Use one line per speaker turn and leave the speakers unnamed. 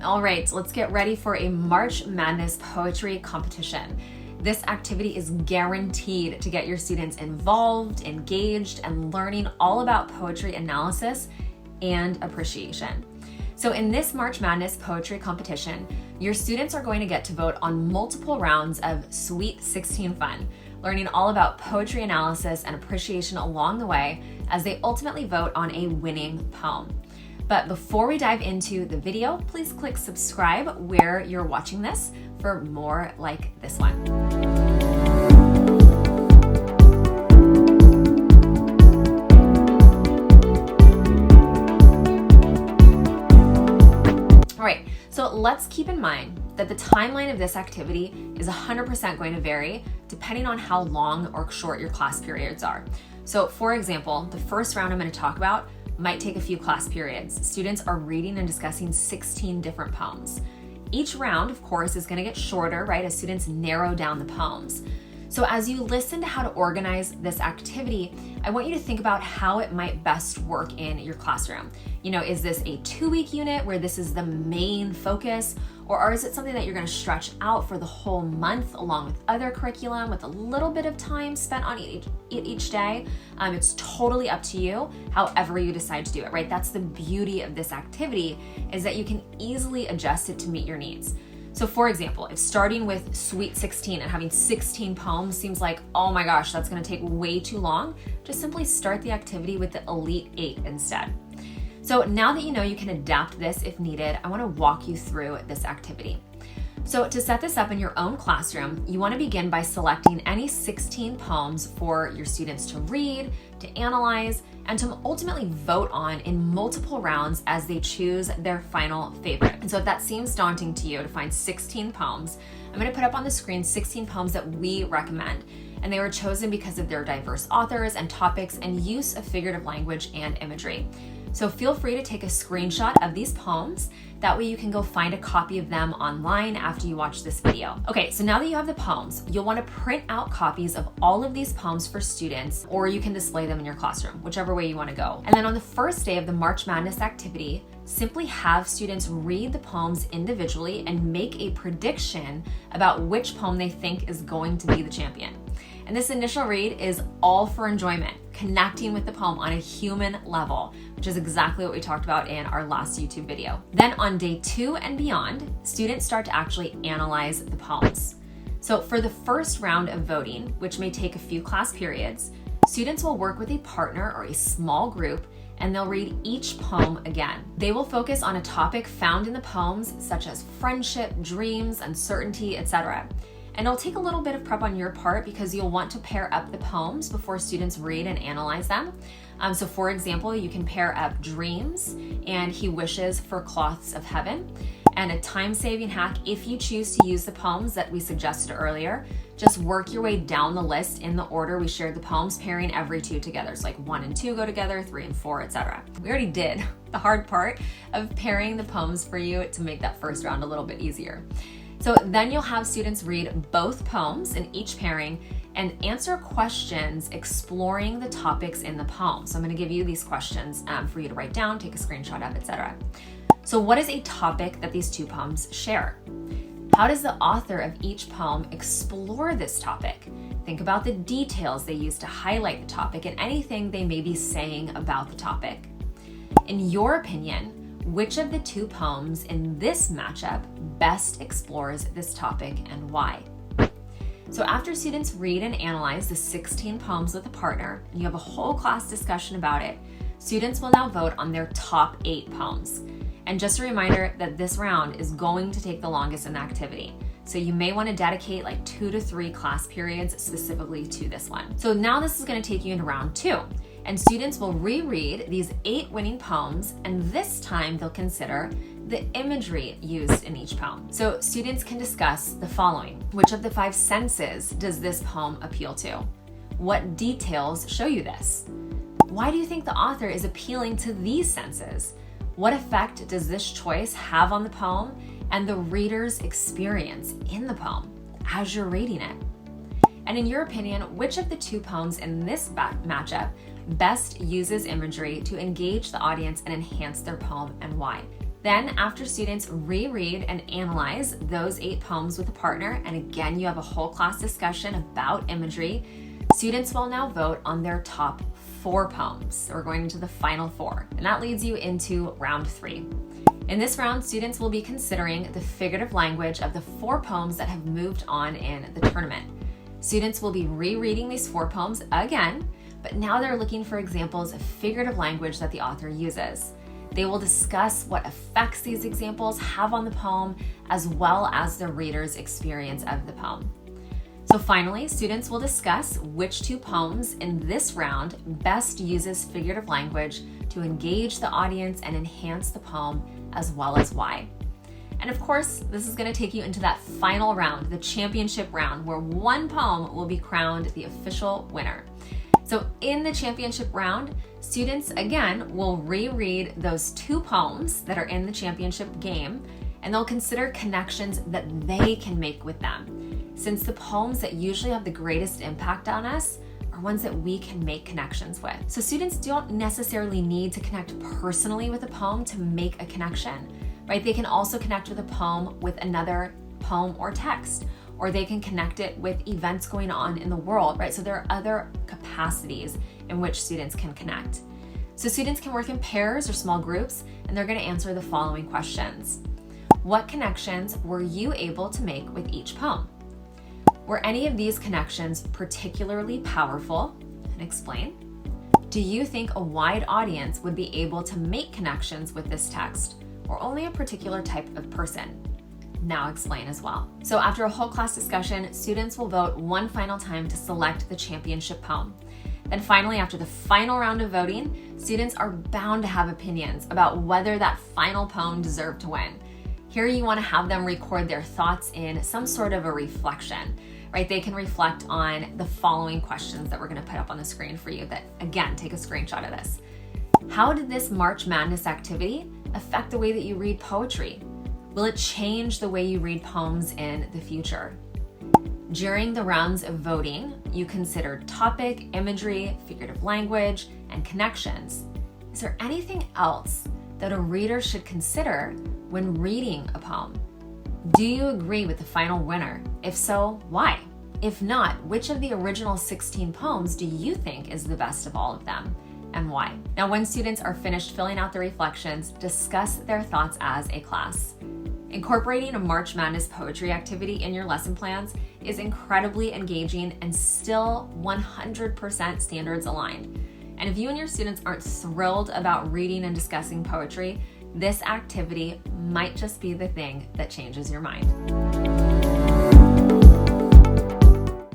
All right, let's get ready for a March Madness poetry competition. This activity is guaranteed to get your students involved, engaged, and learning all about poetry analysis and appreciation. So in this March Madness poetry competition, your students are going to get to vote on multiple rounds of Sweet 16 fun, learning all about poetry analysis and appreciation along the way as they ultimately vote on a winning poem. But before we dive into the video, please click subscribe where you're watching this for more like this one. All right, so let's keep in mind that the timeline of this activity is 100% going to vary depending on how long or short your class periods are. So for example, the first round I'm going to talk about might take a few class periods. Students are reading and discussing 16 different poems. Each round, of course, is going to get shorter, right, as students narrow down the poems. So as you listen to how to organize this activity, I want you to think about how it might best work in your classroom. You know, is this a 2-week unit where this is the main focus, or is it something that you're going to stretch out for the whole month along with other curriculum with a little bit of time spent on each day? It's totally up to you, however you decide to do it, right? That's the beauty of this activity, is that you can easily adjust it to meet your needs. So for example, if starting with Sweet 16 and having 16 poems seems like, oh my gosh, that's going to take way too long, just simply start the activity with the Elite 8 instead. So now that you know you can adapt this if needed, I want to walk you through this activity. So to set this up in your own classroom, you want to begin by selecting any 16 poems for your students to read, to analyze, and to ultimately vote on in multiple rounds as they choose their final favorite. And so if that seems daunting to you to find 16 poems, I'm going to put up on the screen 16 poems that we recommend. And they were chosen because of their diverse authors and topics and use of figurative language and imagery. So feel free to take a screenshot of these poems. That way you can go find a copy of them online after you watch this video. Okay, so now that you have the poems, you'll want to print out copies of all of these poems for students, or you can display them in your classroom, whichever way you want to go. And then on the first day of the March Madness activity, simply have students read the poems individually and make a prediction about which poem they think is going to be the champion. And this initial read is all for enjoyment, connecting with the poem on a human level, which is exactly what we talked about in our last YouTube video. Then on day 2 and beyond, students start to actually analyze the poems. So for the first round of voting, which may take a few class periods, students will work with a partner or a small group, and they'll read each poem again. They will focus on a topic found in the poems, such as friendship, dreams, uncertainty, etc. And it'll take a little bit of prep on your part because you'll want to pair up the poems before students read and analyze them. So for example, you can pair up Dreams and He Wishes for Cloths of Heaven. And a time-saving hack, if you choose to use the poems that we suggested earlier, just work your way down the list in the order we shared the poems, pairing every 2 together. So like 1 and 2 go together, 3 and 4, etc. We already did the hard part of pairing the poems for you to make that first round a little bit easier. So then you'll have students read both poems in each pairing and answer questions exploring the topics in the poem. So I'm going to give you these questions for you to write down, take a screenshot of, etc. So what is a topic that these 2 poems share? How does the author of each poem explore this topic? Think about the details they use to highlight the topic and anything they may be saying about the topic. In your opinion, which of the 2 poems in this matchup best explores this topic and why? So after students read and analyze the 16 poems with a partner, and you have a whole class discussion about it, students will now vote on their top 8 poems. And just a reminder that this round is going to take the longest in the activity. So you may want to dedicate like 2 to 3 class periods specifically to this one. So now this is going to take you into round 2. And students will reread these 8 winning poems, and this time they'll consider the imagery used in each poem. So students can discuss the following. Which of the 5 senses does this poem appeal to? What details show you this? Why do you think the author is appealing to these senses? What effect does this choice have on the poem and the reader's experience in the poem as you're reading it? And in your opinion, which of the 2 poems in this matchup best uses imagery to engage the audience and enhance their poem, and why? Then, after students reread and analyze those 8 poems with a partner, and again, you have a whole class discussion about imagery, students will now vote on their top 4 poems. So we're going into the final 4, and that leads you into round 3. In this round, students will be considering the figurative language of the 4 poems that have moved on in the tournament. Students will be rereading these 4 poems again, but now they're looking for examples of figurative language that the author uses. They will discuss what effects these examples have on the poem, as well as the reader's experience of the poem. So finally, students will discuss which 2 poems in this round best uses figurative language to engage the audience and enhance the poem, as well as why. And of course, this is going to take you into that final round, the championship round, where 1 poem will be crowned the official winner. So in the championship round, students again will reread those 2 poems that are in the championship game, and they'll consider connections that they can make with them, since the poems that usually have the greatest impact on us are ones that we can make connections with. So students don't necessarily need to connect personally with a poem to make a connection, right? They can also connect with a poem with another poem or text, or they can connect it with events going on in the world, right? So there are other capacities in which students can connect. So students can work in pairs or small groups, and they're going to answer the following questions. What connections were you able to make with each poem? Were any of these connections particularly powerful? And explain. Do you think a wide audience would be able to make connections with this text, or only a particular type of person? Now explain as well. So after a whole class discussion, students will vote one final time to select the championship poem. Then finally, after the final round of voting, students are bound to have opinions about whether that final poem deserved to win. Here you want to have them record their thoughts in some sort of a reflection, right? They can reflect on the following questions that we're going to put up on the screen for you that, again, take a screenshot of this. How did this March Madness activity affect the way that you read poetry? Will it change the way you read poems in the future? During the rounds of voting, you considered topic, imagery, figurative language, and connections. Is there anything else that a reader should consider when reading a poem? Do you agree with the final winner? If so, why? If not, which of the original 16 poems do you think is the best of all of them, and why? Now, when students are finished filling out the reflections, discuss their thoughts as a class. Incorporating a March Madness poetry activity in your lesson plans is incredibly engaging and still 100% standards aligned. And if you and your students aren't thrilled about reading and discussing poetry, this activity might just be the thing that changes your mind.